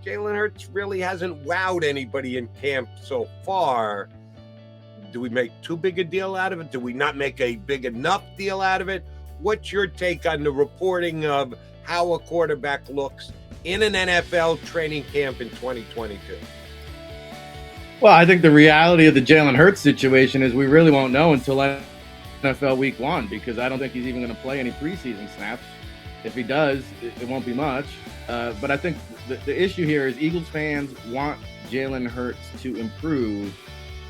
Jalen Hurts really hasn't wowed anybody in camp so far. Do we make too big a deal out of it? Do we not make a big enough deal out of it? What's your take on the reporting of how a quarterback looks in an NFL training camp in 2022? Well, I think the reality of the Jalen Hurts situation is we really won't know until NFL Week 1, because I don't think he's even going to play any preseason snaps. If he does, it won't be much. But I think the issue here is Eagles fans want Jalen Hurts to improve.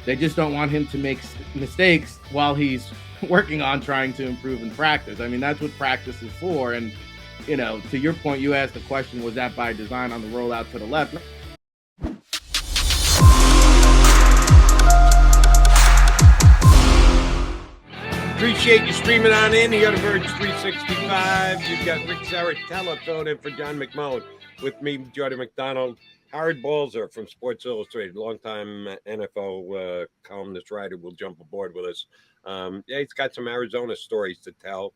They just don't want him to make mistakes while he's working on trying to improve in practice. I mean, that's what practice is for. And, to your point, you asked the question, was that by design on the rollout to the left? Appreciate you streaming on in. You got a Birds 365. You've got Ric Serritella filling in for John McMullen. With me, Jody McDonald. Howard Balzer from Sports Illustrated, longtime NFL columnist writer, will jump aboard with us. He's got some Arizona stories to tell.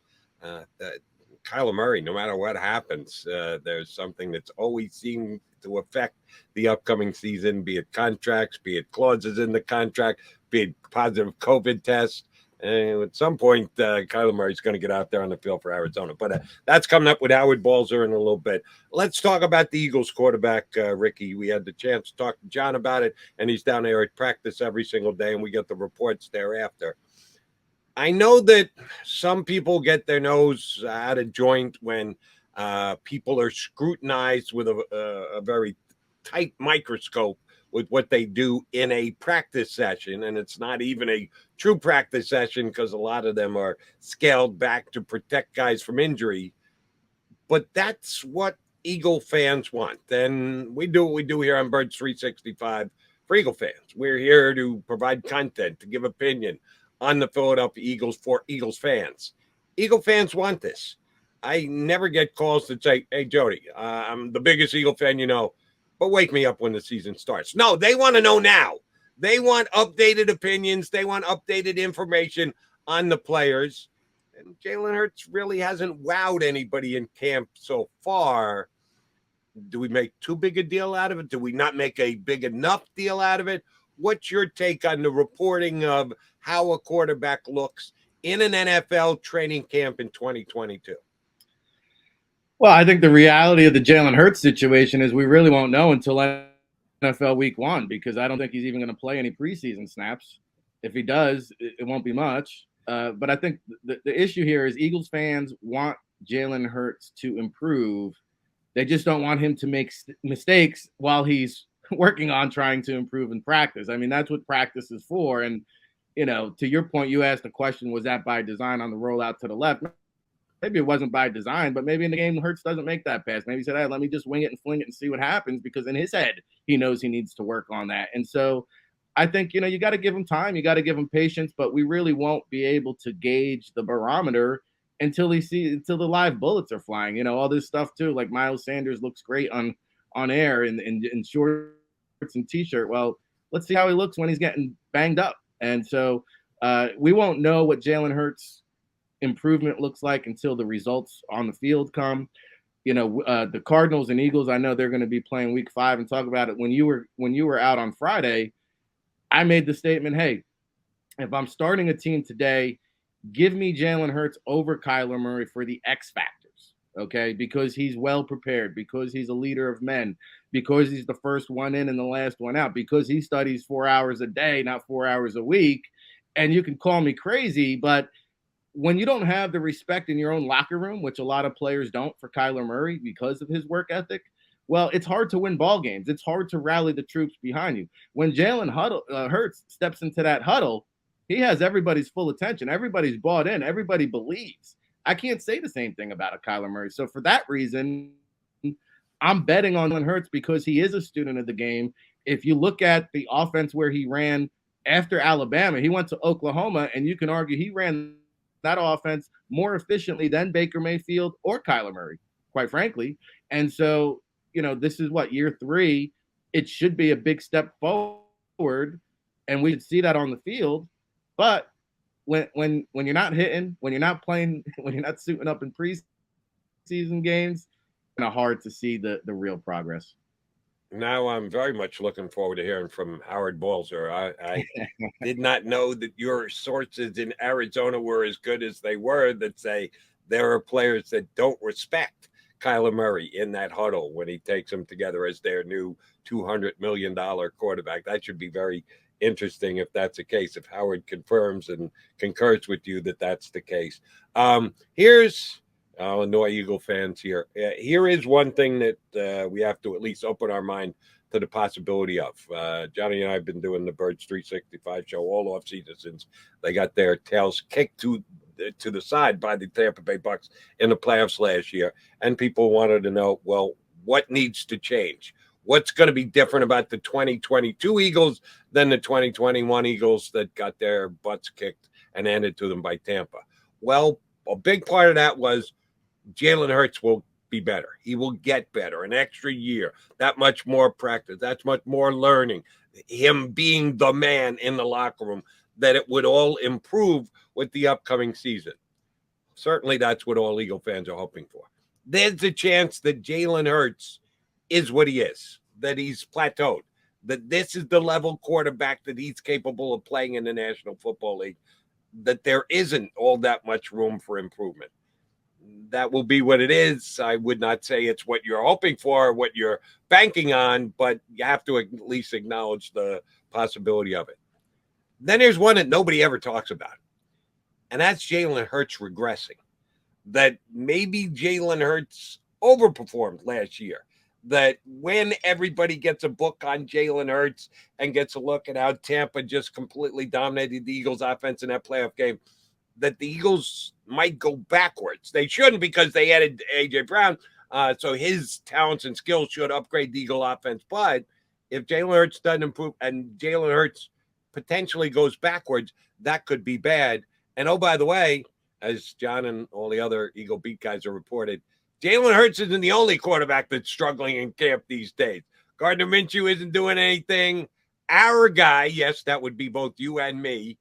Kyler Murray, no matter what happens, there's something that's always seemed to affect the upcoming season, be it contracts, be it clauses in the contract, be it positive COVID tests. And at some point, Kyler Murray's going to get out there on the field for Arizona. But that's coming up with Howard Balzer in a little bit. Let's talk about the Eagles quarterback, Ricky. We had the chance to talk to John about it, and he's down there at practice every single day, and we get the reports thereafter. I know that some people get their nose out of joint when people are scrutinized with a very tight microscope with what they do in a practice session. And it's not even a true practice session because a lot of them are scaled back to protect guys from injury. But that's what Eagle fans want. And we do what we do here on Birds 365 for Eagle fans. We're here to provide content, to give opinion on the Philadelphia Eagles for Eagles fans. Eagle fans want this. I never get calls that say, hey, Jody, I'm the biggest Eagle fan you know, but wake me up when the season starts. No, they want to know now. They want updated opinions. They want updated information on the players. And Jalen Hurts really hasn't wowed anybody in camp so far. Do we make too big a deal out of it? Do we not make a big enough deal out of it? What's your take on the reporting of how a quarterback looks in an NFL training camp in 2022? Well, I think the reality of the Jalen Hurts situation is we really won't know until NFL Week 1, because I don't think he's even going to play any preseason snaps. If he does, it won't be much. But I think the issue here is Eagles fans want Jalen Hurts to improve. They just don't want him to make mistakes while he's working on trying to improve in practice. I mean, that's what practice is for. And, to your point, you asked the question, was that by design on the rollout to the left? Maybe it wasn't by design, but maybe in the game, Hurts doesn't make that pass. Maybe he said, hey, let me just wing it and fling it and see what happens, because in his head, he knows he needs to work on that. And so I think, you got to give him time. You got to give him patience, but we really won't be able to gauge the barometer until the live bullets are flying. All this stuff too, like Miles Sanders looks great on air in shorts and T-shirt. Well, let's see how he looks when he's getting banged up. And so we won't know what Jalen Hurts improvement looks like until the results on the field come. The Cardinals and Eagles, I know they're going to be playing week 5 and talk about it. When you were out on Friday, I made the statement, hey, if I'm starting a team today, give me Jalen Hurts over Kyler Murray for the X factors, okay? Because he's well prepared, because he's a leader of men, because he's the first one in and the last one out, because he studies 4 hours a day, not 4 hours a week. And you can call me crazy, but when you don't have the respect in your own locker room, which a lot of players don't for Kyler Murray because of his work ethic, well, it's hard to win ball games. It's hard to rally the troops behind you. When Jalen Hurts steps into that huddle, he has everybody's full attention. Everybody's bought in. Everybody believes. I can't say the same thing about a Kyler Murray. So for that reason, I'm betting on Jalen Hurts because he is a student of the game. If you look at the offense where he ran after Alabama, he went to Oklahoma, and you can argue he ran that offense more efficiently than Baker Mayfield or Kyler Murray, quite frankly. And so, this is year 3. It should be a big step forward, and we should see that on the field. But when you're not hitting, when you're not playing, when you're not suiting up in preseason games, it's kind of hard to see the real progress. Now I'm very much looking forward to hearing from Howard Balzer. I did not know that your sources in Arizona were as good as they were, that say there are players that don't respect Kyler Murray in that huddle when he takes them together as their new $200 million quarterback. That should be very interesting if that's the case, if Howard confirms and concurs with you that that's the case. Here's I'll annoy Eagle fans here. Here is one thing that we have to at least open our mind to the possibility of. Johnny and I have been doing the Birds 365 show all off season since they got their tails kicked to the side by the Tampa Bay Bucks in the playoffs last year, and people wanted to know, well, what needs to change? What's going to be different about the 2022 Eagles than the 2021 Eagles that got their butts kicked and handed to them by Tampa? Well, a big part of that was Jalen Hurts will be better. He will get better. An extra year, that much more practice, that's much more learning. Him being the man in the locker room, that it would all improve with the upcoming season. Certainly, that's what all Eagle fans are hoping for. There's a chance that Jalen Hurts is what he is, that he's plateaued, that this is the level quarterback that he's capable of playing in the National Football League, that there isn't all that much room for improvement. That will be what it is. I would not say it's what you're hoping for or what you're banking on, but you have to at least acknowledge the possibility of it. Then there's one that nobody ever talks about, and that's Jalen Hurts regressing. That maybe Jalen Hurts overperformed last year. That when everybody gets a book on Jalen Hurts and gets a look at how Tampa just completely dominated the Eagles' offense in that playoff game, that the Eagles might go backwards. They shouldn't, because they added A.J. Brown, so his talents and skills should upgrade the Eagle offense. But if Jalen Hurts doesn't improve and Jalen Hurts potentially goes backwards, that could be bad. And oh, by the way, as John and all the other Eagle beat guys are reported, Jalen Hurts isn't the only quarterback that's struggling in camp these days. Gardner Minshew isn't doing anything. Our guy, yes, that would be both you and me,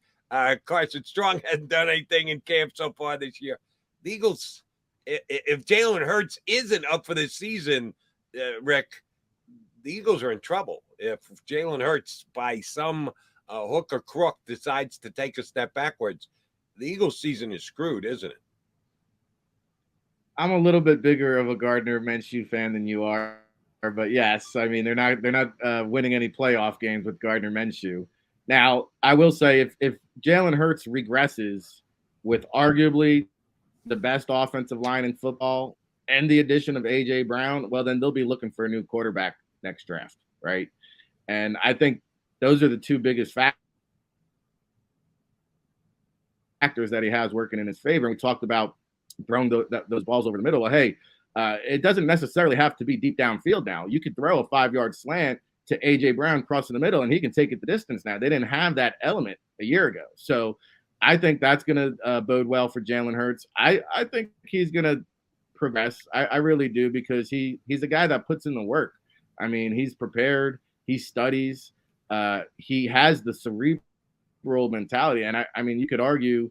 Carson Strong hasn't done anything in camp so far this year. The Eagles, if Jalen Hurts isn't up for this season, Rick, the Eagles are in trouble. If Jalen Hurts, by some hook or crook, decides to take a step backwards, the Eagles' season is screwed, isn't it? I'm a little bit bigger of a Gardner Minshew fan than you are, but yes, I mean they're not winning any playoff games with Gardner Minshew. Now, I will say if Jalen Hurts regresses with arguably the best offensive line in football and the addition of A.J. Brown, well, then they'll be looking for a new quarterback next draft, right? And I think those are the two biggest factors that he has working in his favor. And we talked about throwing those balls over the middle. Well, hey, it doesn't necessarily have to be deep downfield now. You could throw a 5-yard slant to A.J. Brown crossing the middle, and he can take it the distance now. They didn't have that element a year ago. So I think that's going to bode well for Jalen Hurts. I think he's going to progress. I really do, because he's a guy that puts in the work. I mean, he's prepared. He studies. He has the cerebral mentality. And I mean, you could argue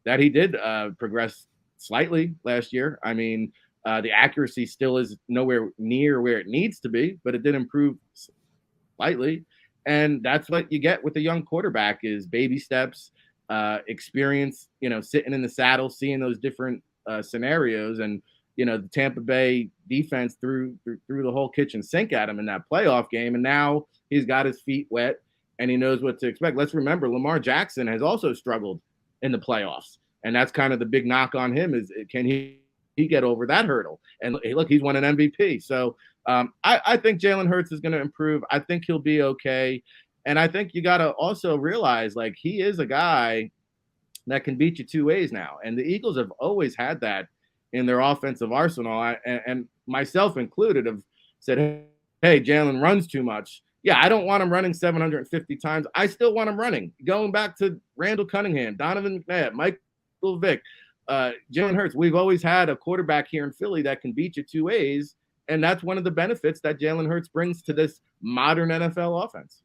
that he did progress slightly last year. I mean, the accuracy still is nowhere near where it needs to be, but it did improve slightly. And that's what you get with a young quarterback, is baby steps, experience, sitting in the saddle, seeing those different scenarios. And, the Tampa Bay defense threw the whole kitchen sink at him in that playoff game. And now he's got his feet wet and he knows what to expect. Let's remember, Lamar Jackson has also struggled in the playoffs. And that's kind of the big knock on him, is can he get over that hurdle? And look, he's won an MVP. So I think Jalen Hurts is going to improve. I think he'll be okay. And I think you got to also realize, like, he is a guy that can beat you two ways now. And the Eagles have always had that in their offensive arsenal. And myself included have said, hey, Jalen runs too much. Yeah, I don't want him running 750 times. I still want him running. Going back to Randall Cunningham, Donovan McNabb, Michael Vick, Jalen Hurts. We've always had a quarterback here in Philly that can beat you two ways. And that's one of the benefits that Jalen Hurts brings to this modern NFL offense.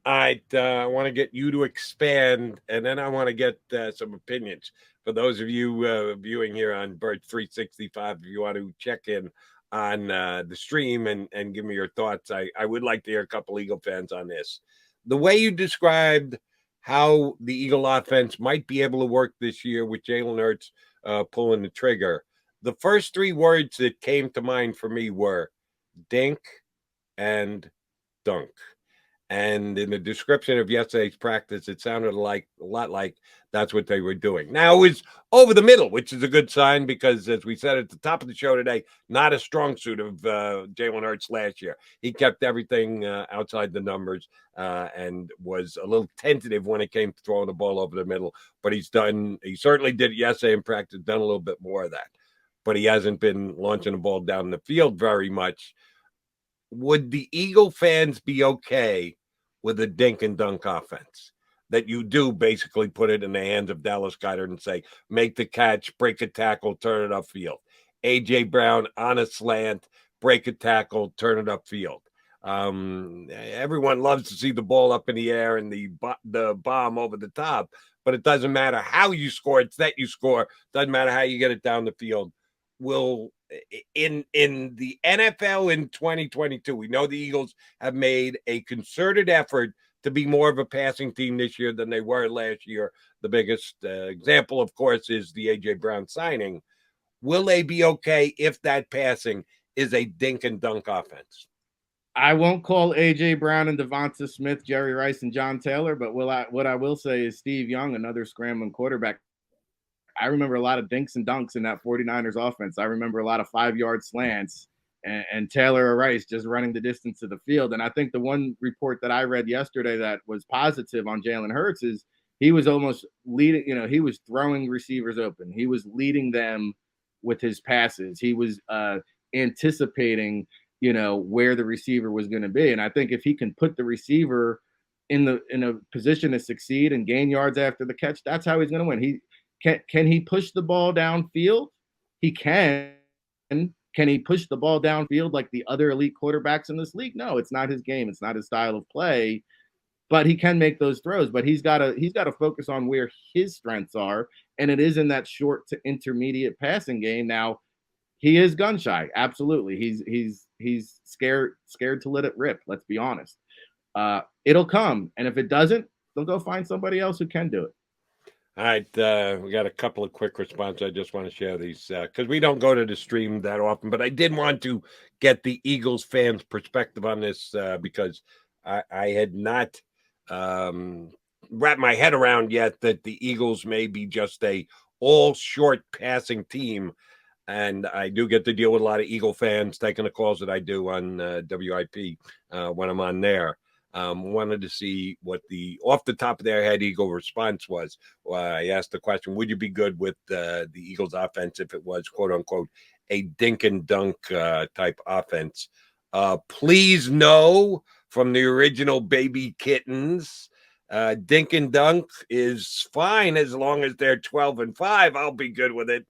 I want to get you to expand, and then I want to get some opinions for those of you viewing here on Bird 365. If you want to check in on the stream and give me your thoughts. I would like to hear a couple Eagle fans on this. The way you described how the Eagle offense might be able to work this year with Jalen Hurts pulling the trigger, the first three words that came to mind for me were Dink and Dunk. And in the description of yesterday's practice, it sounded like a lot like that's what they were doing. Now, it was over the middle, which is a good sign because, as we said at the top of the show today, not a strong suit of Jalen Hurts last year. He kept everything outside the numbers and was a little tentative when it came to throwing the ball over the middle. But he certainly did it yesterday in practice, done a little bit more of that. But he hasn't been launching the ball down the field very much. Would the Eagle fans be okay with a dink and dunk offense? That you do basically put it in the hands of Dallas Goedert and say, make the catch, break a tackle, turn it upfield. A.J. Brown on a slant, break a tackle, turn it upfield. Everyone loves to see the ball up in the air and the bomb over the top, but it doesn't matter how you score. It's that you score. Doesn't matter how you get it down the field. Will in the NFL in 2022, we know the Eagles have made a concerted effort to be more of a passing team this year than they were last year. The biggest example, of course, is the A.J. Brown signing. Will they be okay if that passing is a dink and dunk offense? I won't call A.J. Brown and Devonta Smith, Jerry Rice, and John Taylor, but what I will say is Steve Young, another scrambling quarterback. I remember a lot of dinks and dunks in that 49ers offense. I remember a lot of 5-yard slants and Taylor or Rice just running the distance to the field. And I think the one report that I read yesterday that was positive on Jalen Hurts is he was almost leading, he was throwing receivers open. He was leading them with his passes. He was anticipating, where the receiver was going to be. And I think if he can put the receiver in a position to succeed and gain yards after the catch, that's how he's going to win. Can he push the ball downfield? He can. Can he push the ball downfield like the other elite quarterbacks in this league? No, it's not his game. It's not his style of play. But he can make those throws. But he's got to focus on where his strengths are, and it is in that short to intermediate passing game. Now, he is gun shy. Absolutely, he's scared to let it rip. Let's be honest. It'll come, and if it doesn't, they'll go find somebody else who can do it. All right, we got a couple of quick responses. I just want to share these because we don't go to the stream that often, but I did want to get the Eagles fans' perspective on this because I had not wrapped my head around yet that the Eagles may be just a all short passing team. And I do get to deal with a lot of Eagle fans taking the calls that I do on WIP when I'm on there. Wanted to see what the off the top of their head Eagle response was. I asked the question, would you be good with the Eagles offense if it was, quote unquote, a dink and dunk type offense? Please no from the original Baby Kittens. Dink and dunk is fine as long as they're 12-5. I'll be good with it.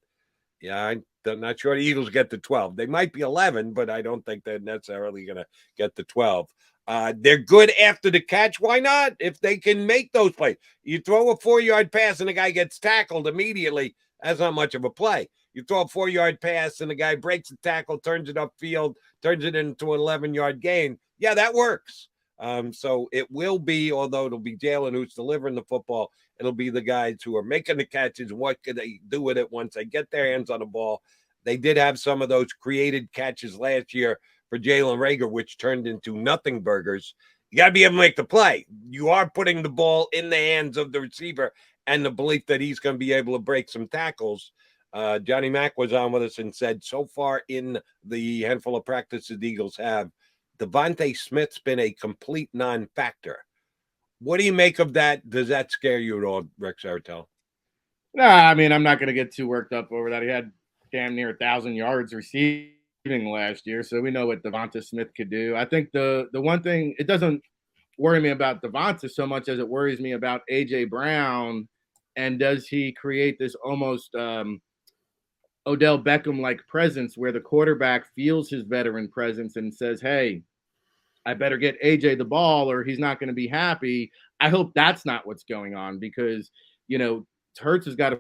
Yeah, I'm not sure the Eagles get to 12. They might be 11, but I don't think they're necessarily going to get to 12. They're good after the catch. Why not? If they can make those plays. You throw a 4-yard pass and the guy gets tackled immediately. That's not much of a play. You throw a 4-yard pass and the guy breaks the tackle, turns it upfield, turns it into an 11-yard gain. Yeah, that works. So it will be, although it'll be Jalen who's delivering the football, it'll be the guys who are making the catches. What can they do with it once they get their hands on the ball? They did have some of those created catches last year for Jalen Reagor, which turned into nothing burgers. You got to be able to make the play. You are putting the ball in the hands of the receiver and the belief that he's going to be able to break some tackles. Johnny Mack was on with us and said so far in the handful of practices the Eagles have, Devonta Smith's been a complete non-factor. What do you make of that? Does that scare you at all, Ric Serritella? No, I mean, I'm not going to get too worked up over that. He had damn near 1,000 yards receiving last year, so we know what Devonta Smith could do. I think the one thing, it doesn't worry me about Devonta so much as it worries me about A.J. Brown, and does he create this almost Odell Beckham-like presence where the quarterback feels his veteran presence and says, hey, I better get A.J. the ball or he's not going to be happy. I hope that's not what's going on because, Hurts has got to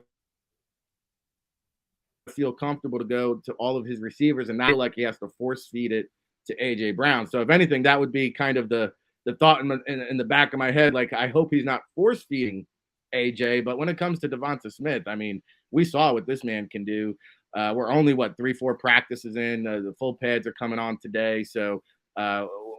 feel comfortable to go to all of his receivers and not feel like he has to force feed it to AJ Brown. So if anything, that would be kind of the thought in the back of my head. Like, I hope he's not force feeding AJ. But when it comes to Devonta Smith, I mean, we saw what this man can do. We're only 3-4 practices in. The full pads are coming on today. So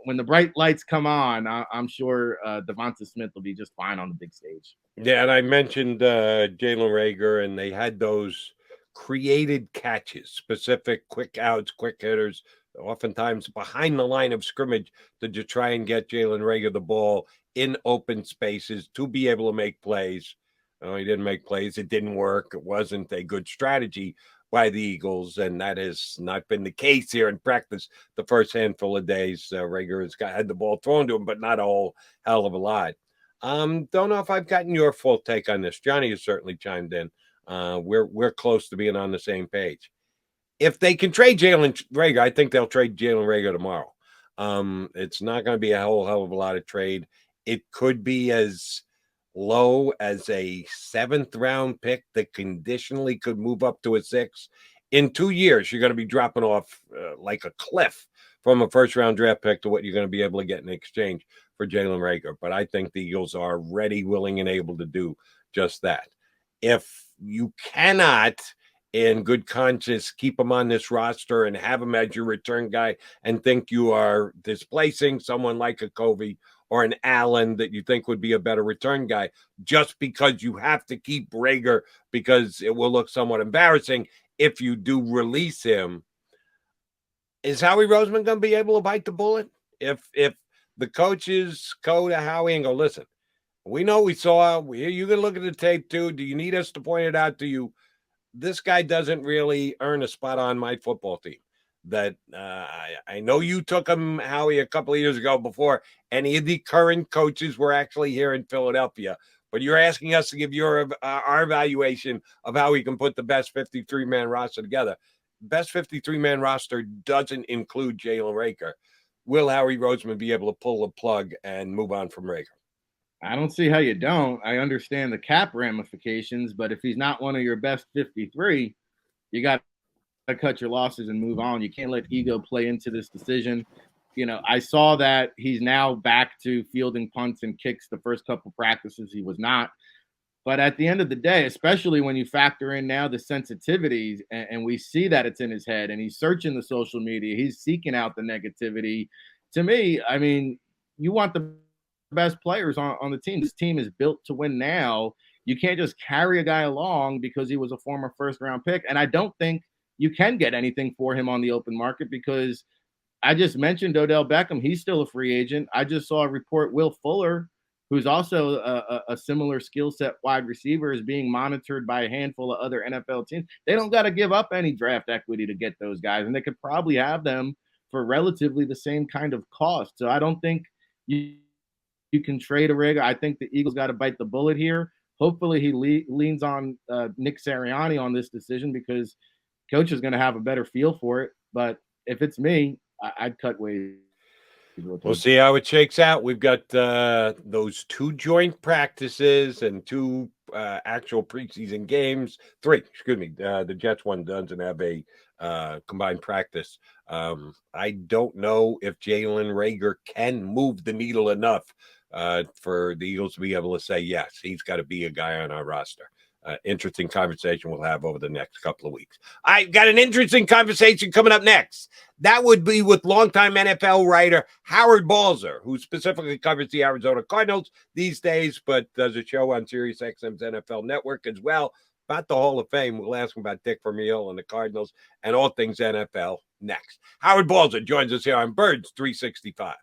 when the bright lights come on, I'm sure Devonta Smith will be just fine on the big stage. Yeah, and I mentioned Jalen Reagor, and they had those created catches, specific quick outs, quick hitters, oftentimes behind the line of scrimmage to just try and get Jalen Reagor the ball in open spaces to be able to make plays. Oh, he didn't make plays. It didn't work. It wasn't a good strategy by the Eagles, and that has not been the case here in practice the first handful of days. Reagor has had the ball thrown to him, but not a whole hell of a lot. Don't know if I've gotten your full take on this. Johnny has certainly chimed in. We're close to being on the same page. If they can trade Jalen Reagor, I think they'll trade Jalen Reagor tomorrow. It's not going to be a whole hell of a lot of trade. It could be as low as a 7th round pick that conditionally could move up to a 6th. In 2 years, you're going to be dropping off like a cliff from a 1st round draft pick to what you're going to be able to get in exchange for Jalen Reagor. But I think the Eagles are ready, willing, and able to do just that. If you cannot, in good conscience, keep him on this roster and have him as your return guy and think you are displacing someone like a Covey or an Allen that you think would be a better return guy just because you have to keep Reagor because it will look somewhat embarrassing if you do release him, is Howie Roseman going to be able to bite the bullet? If the coaches go to Howie and go, listen, we know we saw, you can look at the tape too. Do you need us to point it out to you? This guy doesn't really earn a spot on my football team. That I know you took him, Howie, a couple of years ago before any of the current coaches were actually here in Philadelphia. But you're asking us to give our evaluation of how we can put the best 53-man roster together. Best 53-man roster doesn't include Jalen Reagor. Will Howie Roseman be able to pull the plug and move on from Reagor? I don't see how you don't. I understand the cap ramifications, but if he's not one of your best 53, you got to cut your losses and move on. You can't let ego play into this decision. You know, I saw that he's now back to fielding punts and kicks. The first couple practices he was not. But at the end of the day, especially when you factor in now the sensitivities, and we see that it's in his head, and he's searching the social media, he's seeking out the negativity. To me, I mean, you want the best players on the team. This team is built to win now. You can't just carry a guy along because he was a former first-round pick. And I don't think you can get anything for him on the open market because I just mentioned Odell Beckham. He's still a free agent. I just saw a report Will Fuller, who's also a similar skill set wide receiver, is being monitored by a handful of other NFL teams. They don't got to give up any draft equity to get those guys, and they could probably have them for relatively the same kind of cost. So I don't think you can trade a Reagor. I think the Eagles got to bite the bullet here. Hopefully he leans on Nick Sirianni on this decision because coach is going to have a better feel for it. But if it's me, I'd cut ways. We'll see how it shakes out. We've got those 2 joint practices and 2 actual preseason games. 3, excuse me. The Jets one doesn't have a combined practice. I don't know if Jalen Reagor can move the needle enough for the Eagles to be able to say, yes, he's got to be a guy on our roster. Interesting conversation we'll have over the next couple of weeks. I got an interesting conversation coming up next. That would be with longtime NFL writer Howard Balzer, who specifically covers the Arizona Cardinals these days, but does a show on SiriusXM's NFL Network as well about the Hall of Fame. We'll ask him about Dick Vermeil and the Cardinals and all things NFL next. Howard Balzer joins us here on Birds 365.